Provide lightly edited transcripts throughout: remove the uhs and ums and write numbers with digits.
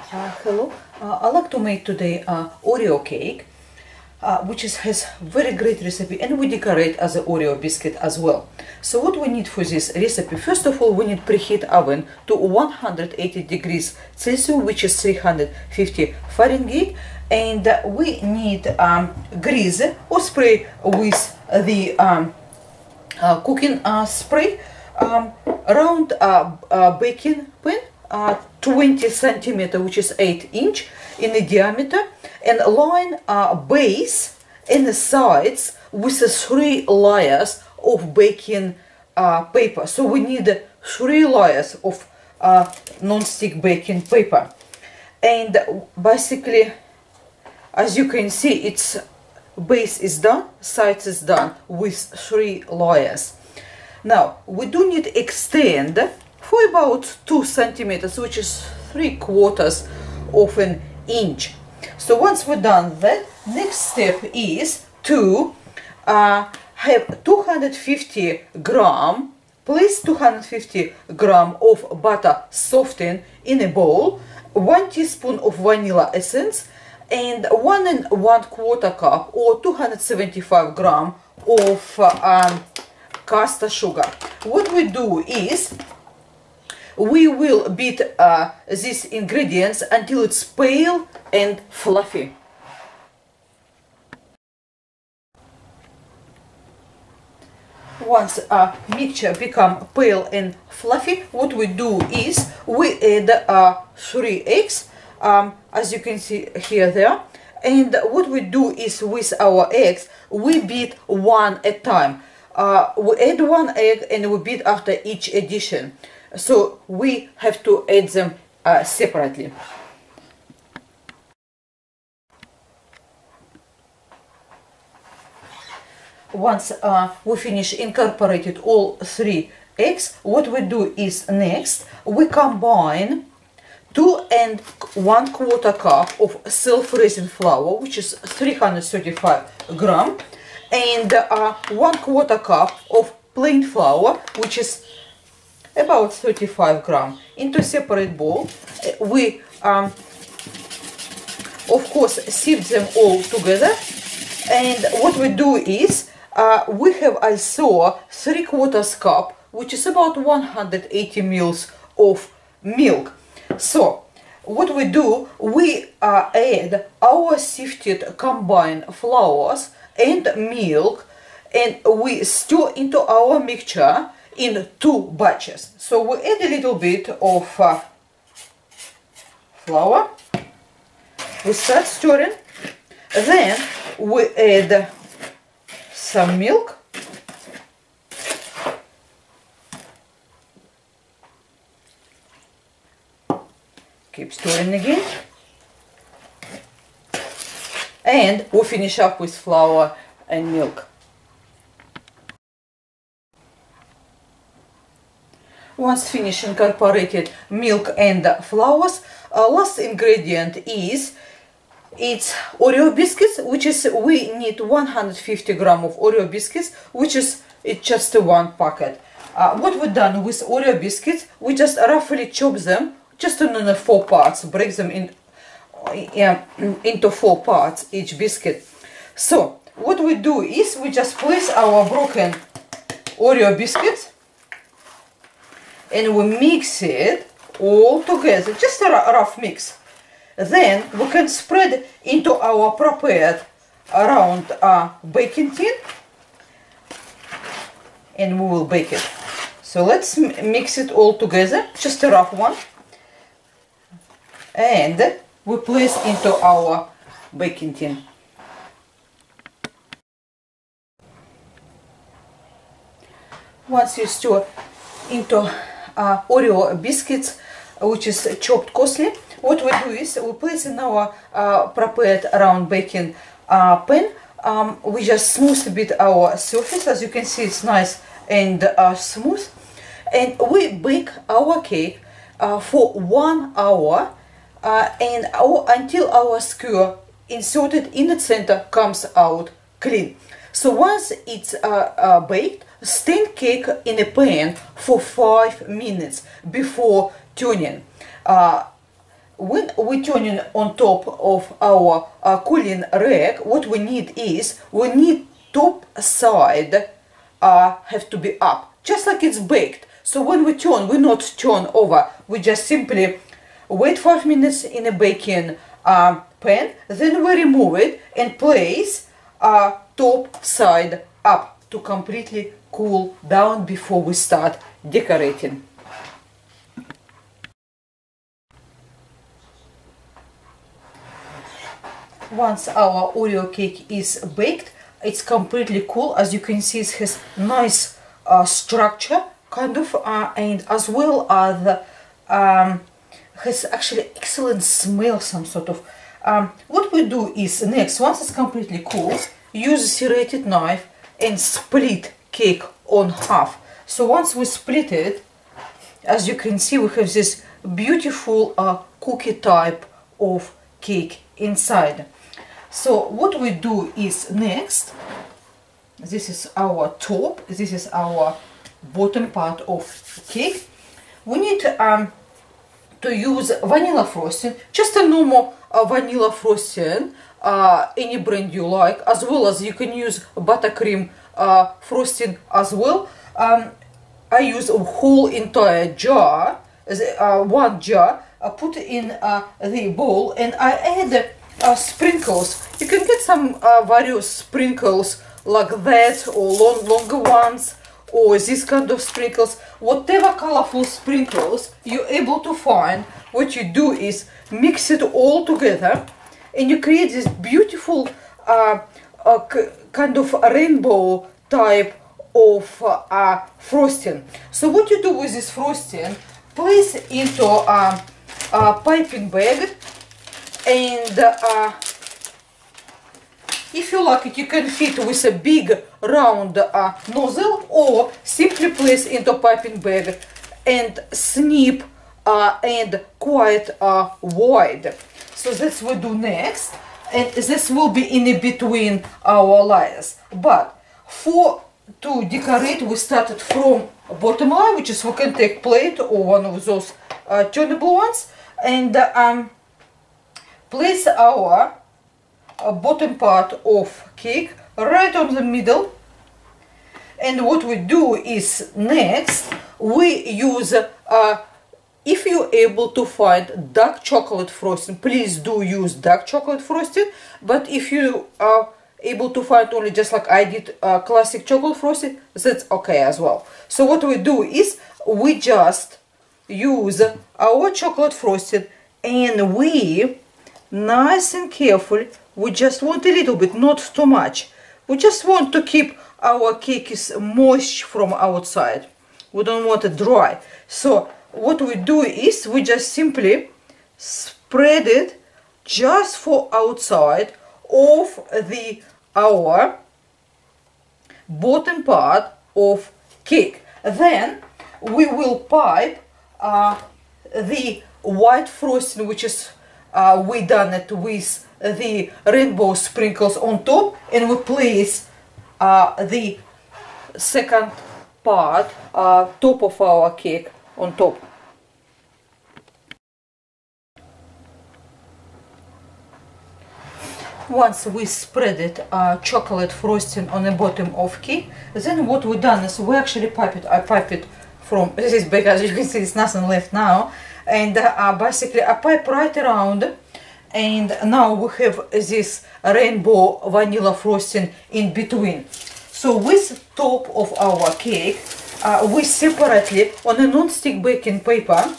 Hello, I like to make today Oreo cake, which has very great recipe, and we decorate as an Oreo biscuit as well. So what we need for this recipe, first of all, we need preheat oven to 180 degrees Celsius, which is 350 Fahrenheit, and we need grease or spray with the cooking spray, round baking pan, 20 centimeter, which is 8-inch in the diameter, and line base and the sides with the 3 layers of baking paper. So we need 3 layers of non-stick baking paper, and basically, as you can see, its base is done, sides is done with 3 layers. Now we do need extend for about 2 centimeters, which is 3/4 of an inch. So once we're done that, next step is to have 250 gram, place 250 gram of butter softened in a bowl, 1 teaspoon of vanilla essence, and 1 1/4 cup or 275 gram of caster sugar. What we do is we will beat these ingredients until it's pale and fluffy. Once mixture become pale and fluffy, what we do is we add 3 eggs, as you can see here there, and what we do is with our eggs we beat one at a time. We add 1 egg and we beat after each addition, so we have to add them separately. Once we finish incorporated all 3 eggs, what we do is next we combine 2 1/4 cup of self-raising flour, which is 335 gram, and 1/4 cup of plain flour, which is about 35 gram, into separate bowl. We of course sieve them all together, and what we do is we have also 3/4 cup, which is about 180 mils of milk. So what we do, we add our sifted combined flours and milk, and we stir into our mixture in 2 batches. So we add a little bit of flour, we start stirring, then we add some milk, keep stirring again, and we finish up with flour and milk. Once finished incorporated milk and flours, last ingredient is it's Oreo biscuits, which is we need 150 gram of Oreo biscuits, which is just 1 packet. What we've done with Oreo biscuits, we just roughly chop them just in 4 parts, break them into 4 parts each biscuit. So what we do is we just place our broken Oreo biscuits and we mix it all together, just a rough mix. Then we can spread into our prepared round baking tin, and we will bake it. So let's mix it all together, just a rough one, and we place into our baking tin. Once you stir into Oreo biscuits, which is chopped coarsely, what we do is we place in our prepared round baking pan. We just smooth a bit our surface. As you can see, it's nice and smooth, and we bake our cake for 1 hour, and until our skewer inserted in the center comes out clean. So once it's baked, stand cake in a pan for 5 minutes before turning. when we turn it on top of our cooling rack, what we need is, we need top side have to be up, just like it's baked. So when we turn, we not turn over, we just simply wait 5 minutes in a baking pan, then we remove it and place top side up to completely cool down before we start decorating. Once our Oreo cake is baked, it's completely cool. As you can see, it has nice structure, kind of, and as well as has actually excellent smell, some sort of. What we do is next, once it's completely cool, use a serrated knife and split cake on half. So once we split it, as you can see, we have this beautiful cookie type of cake inside. So what we do is next, this is our top, this is our bottom part of cake. We need to use vanilla frosting, just a normal vanilla frosting, any brand you like, as well as you can use buttercream frosting as well. I use a whole entire jar, one jar, put in the bowl, and I add sprinkles. You can get some various sprinkles like that, or longer ones, or this kind of sprinkles. Whatever colorful sprinkles you're able to find, what you do is mix it all together and you create this beautiful kind of rainbow type of frosting. So what you do with this frosting, place into a piping bag, and if you like it, you can fit with a big round nozzle, or simply place into a piping bag and snip and quite wide. So that's what we do next, and this will be in between our layers. But to decorate, we started from bottom layer, which is we can take plate or one of those turnable ones, and place our bottom part of cake right on the middle. And what we do is next, we use if you're able to find dark chocolate frosting, please do use dark chocolate frosting. But if you are able to find only just like I did classic chocolate frosting, that's okay as well. So what we do is we just use our chocolate frosting, and we nice and careful, we just want a little bit, not too much. We just want to keep our cake is moist from outside. We don't want it dry. So what we do is we just simply spread it just for outside of our bottom part of cake. Then we will pipe the white frosting, which is we done it with the rainbow sprinkles on top, and we place the second part, top of our cake on top. Once we spread it chocolate frosting on the bottom of cake, then what we done is we actually pipe it. I pipe it from this is big, as you can see, it's nothing left now, and basically I pipe right around, and now we have this rainbow vanilla frosting in between. So with top of our cake, we separately on a non-stick baking paper,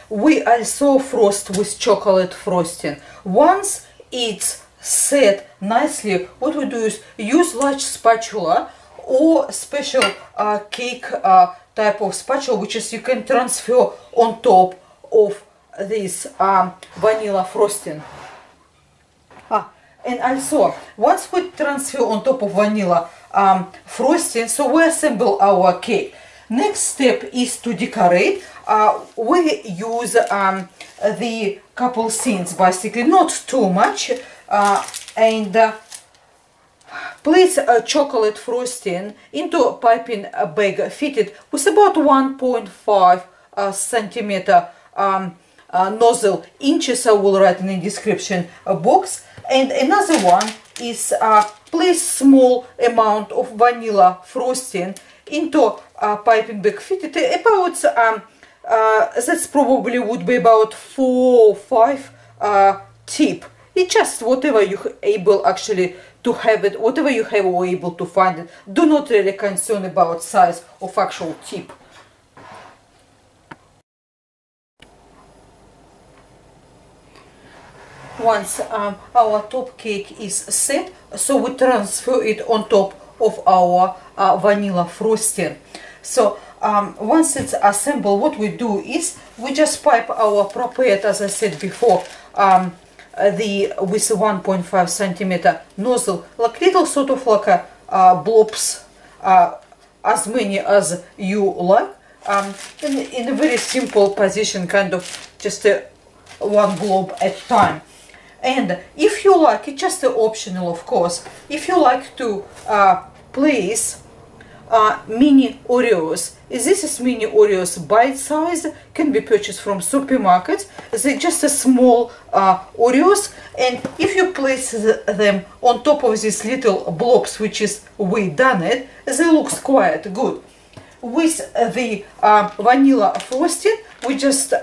we also frost with chocolate frosting. Once it's set nicely, what we do is use large spatula or special cake type of spatula, which is you can transfer on top of this vanilla frosting. And also, once we transfer on top of vanilla frosting, so we assemble our cake. Next step is to decorate. We use the couple things, basically, not too much, and place chocolate frosting into a piping bag fitted with about 1.5 centimeter nozzle inches, I will write in the description box. And another one is place small amount of vanilla frosting into piping bag. Fit it about that's probably would be about 4 or 5 tip. It's just whatever you able actually to have it, whatever you have or able to find it. Do not really concern about size of actual tip. Once our top cake is set, so we transfer it on top of our vanilla frosting. So once it's assembled, what we do is we just pipe our prepared, as I said before, with 1.5 centimeter nozzle, like little sort of like a blobs, as many as you like, in a very simple position, kind of just one blob at a time. And if you like, it's just optional, of course, if you like to place mini Oreos. This is mini Oreos bite size, can be purchased from supermarkets. They're just a small Oreos, and if you place them on top of these little blobs, which is we done it, they look quite good. With the vanilla frosting, we just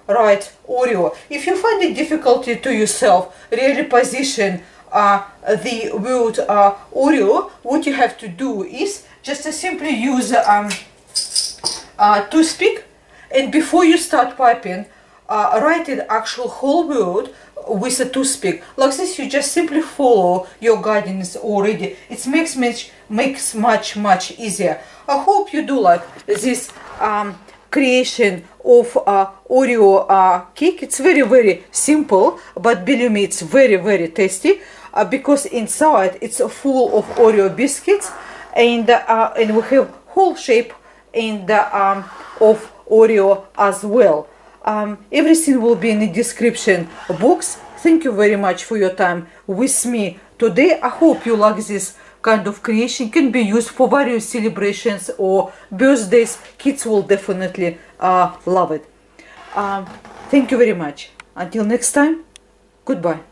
write Oreo. If you find it difficulty to yourself really position the word Oreo, what you have to do is just simply use toothpick, and before you start piping, write an actual whole word with a toothpick. Like this, you just simply follow your guidance already. It makes much easier. I hope you do like this creation of Oreo cake. It's very simple, but believe me, it's very tasty because inside it's full of Oreo biscuits, and we have whole shape and of Oreo as well. Everything will be in the description box. Thank you very much for your time with me today. I hope you like this kind of creation. Can be used for various celebrations or birthdays. Kids will definitely love it. Thank you very much. Until next time, goodbye.